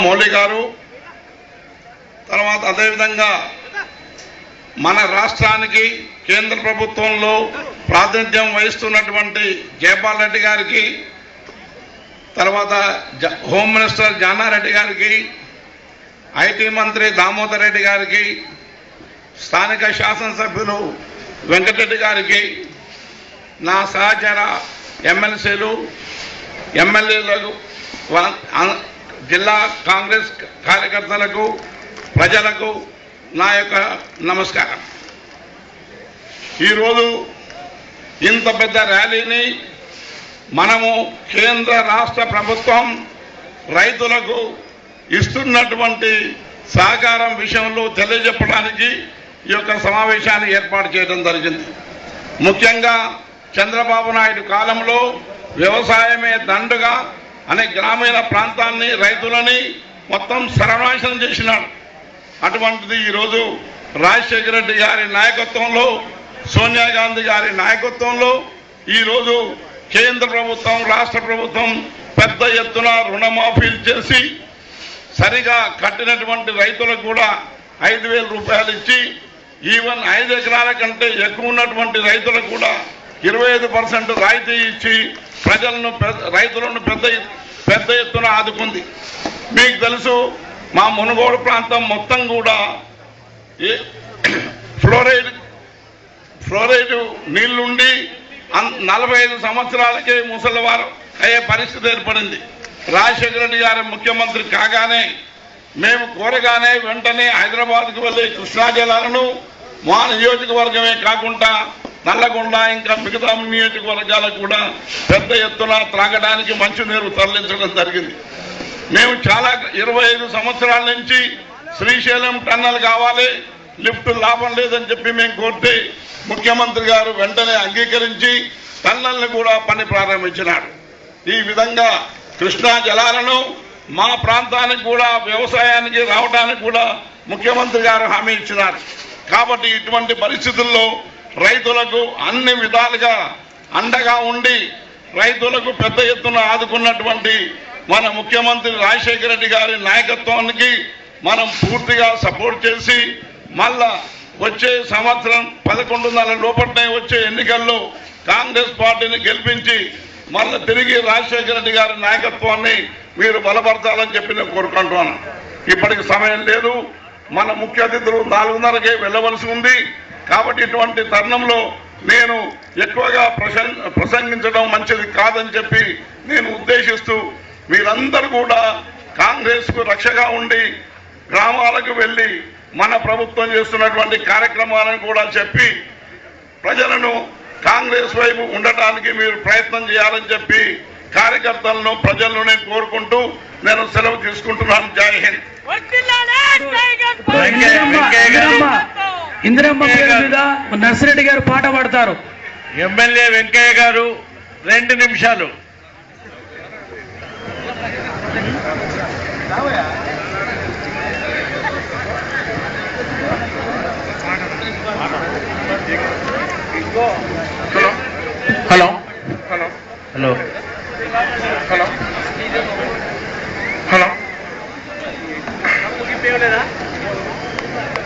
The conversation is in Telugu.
మౌలి గారు, తర్వాత అదేవిధంగా మన రాష్ట్రానికి కేంద్ర ప్రభుత్వంలో ప్రాతినిధ్యం వహిస్తున్నటువంటి జయపాల్ రెడ్డి గారికి, తర్వాత హోమ్ మినిస్టర్ జానారెడ్డి గారికి, ఐటీ మంత్రి దామోదర్ రెడ్డి గారికి, స్థానిక శాసనసభ్యులు వెంకటరెడ్డి గారికి, నా సహచర ఎమ్మెల్సీలు, ఎమ్మెల్యేలకు, జిల్లా కాంగ్రెస్ కార్యకర్తలకు, ప్రజలకు నా యొక్క నమస్కారం. ఈరోజు ఇంత పెద్ద ర్యాలీని మనము కేంద్ర రాష్ట్ర ప్రభుత్వం రైతులకు ఇస్తున్నటువంటి సహకారం విషయంలో తెలియజెప్పడానికి ఈ యొక్క సమావేశాన్ని ఏర్పాటు చేయడం జరిగింది. ముఖ్యంగా చంద్రబాబు నాయుడు కాలంలో వ్యవసాయమే దండుగా అనే గ్రామీణ ప్రాంతాన్ని, రైతులని మొత్తం సర్వనాశనం చేసినాడు. అటువంటిది ఈరోజు రాజశేఖర రెడ్డి గారి నాయకత్వంలో, సోనియా గాంధీ గారి నాయకత్వంలో ఈరోజు కేంద్ర ప్రభుత్వం, రాష్ట్ర ప్రభుత్వం పెద్ద ఎత్తున రుణమాఫీలు చేసి సరిగా కట్టినటువంటి రైతులకు కూడా 5,000 రూపాయలు ఇచ్చి, ఈవెన్ 5 ఎకరాల కంటే ఎక్కువ ఉన్నటువంటి రైతులకు కూడా 25% రాయితీ ఇచ్చి రైతులను పెద్ద ఎత్తున ఆదుకుంది. మీకు తెలుసు, మా మునుగోడు ప్రాంతం మొత్తం కూడా ఫ్లోరైడ్ నీళ్లుండి 45 సంవత్సరాలకే ముసలివారు అయ్యే పరిస్థితి ఏర్పడింది. రాజశేఖర రెడ్డి గారు ముఖ్యమంత్రి కాగానే మేము కోరగానే వెంటనే హైదరాబాద్కు వెళ్ళి కృష్ణా జలాలను మా నియోజకవర్గమే కాకుండా నల్లగొండ ఇంకా మిగతా నియోజకవర్గాలకు కూడా పెద్ద ఎత్తున త్రాగడానికి మంచినీరు తరలించడం జరిగింది. మేము చాలా 25 సంవత్సరాల నుంచి శ్రీశైలం టన్నల్ కావాలి, లిఫ్ట్ లాభం లేదని చెప్పి మేము కోరితే ముఖ్యమంత్రి గారు వెంటనే అంగీకరించి టన్నల్ని కూడా పని ప్రారంభించినాడు. ఈ విధంగా కృష్ణా జలాలను మా ప్రాంతానికి కూడా, వ్యవసాయానికి రావడానికి కూడా ముఖ్యమంత్రి గారు హామీ ఇచ్చినారు. కాబట్టి ఇటువంటి పరిస్థితుల్లో రైతులకు అన్ని విధాలుగా అండగా ఉండి రైతులకు పెద్ద ఎత్తున ఆదుకున్నటువంటి మన ముఖ్యమంత్రి రాజశేఖర రెడ్డి గారి నాయకత్వానికి మనం పూర్తిగా సపోర్ట్ చేసి, మళ్ళా వచ్చే సంవత్సరం 11 లోపలనే వచ్చే ఎన్నికల్లో కాంగ్రెస్ పార్టీని గెలిపించి మళ్ళీ తిరిగి రాజశేఖర రెడ్డి గారి నాయకత్వాన్ని మీరు బలపరచాలని చెప్పి నేను కోరుకుంటున్నాను. ఇప్పటికి సమయం లేదు, మన ముఖ్య అతిథులు 4:30కే వెళ్ళవలసి ఉంది. కాబట్టి ఇటువంటి తరుణంలో నేను ఎక్కువగా ప్రసంగించడం మంచిది కాదని చెప్పి నేను ఉద్దేశిస్తూ, మీరందరూ కూడా కాంగ్రెస్కు రక్షగా ఉండి గ్రామాలకు వెళ్ళి మన ప్రభుత్వం చేస్తున్నటువంటి కార్యక్రమాలను కూడా చెప్పి ప్రజలను కాంగ్రెస్ వైపు ఉండటానికి మీరు ప్రయత్నం చేయాలని చెప్పి కార్యకర్తలను, ప్రజలను నేను కోరుకుంటూ నేను సెలవు తీసుకుంటున్నాను. జై హింద్. ఇందిరమ్మ పేరు మీద నర్సిరెడ్డి గారు పాట పాడతారు. ఎమ్మెల్యే వెంకయ్య గారు 2 నిమిషాలు. హలో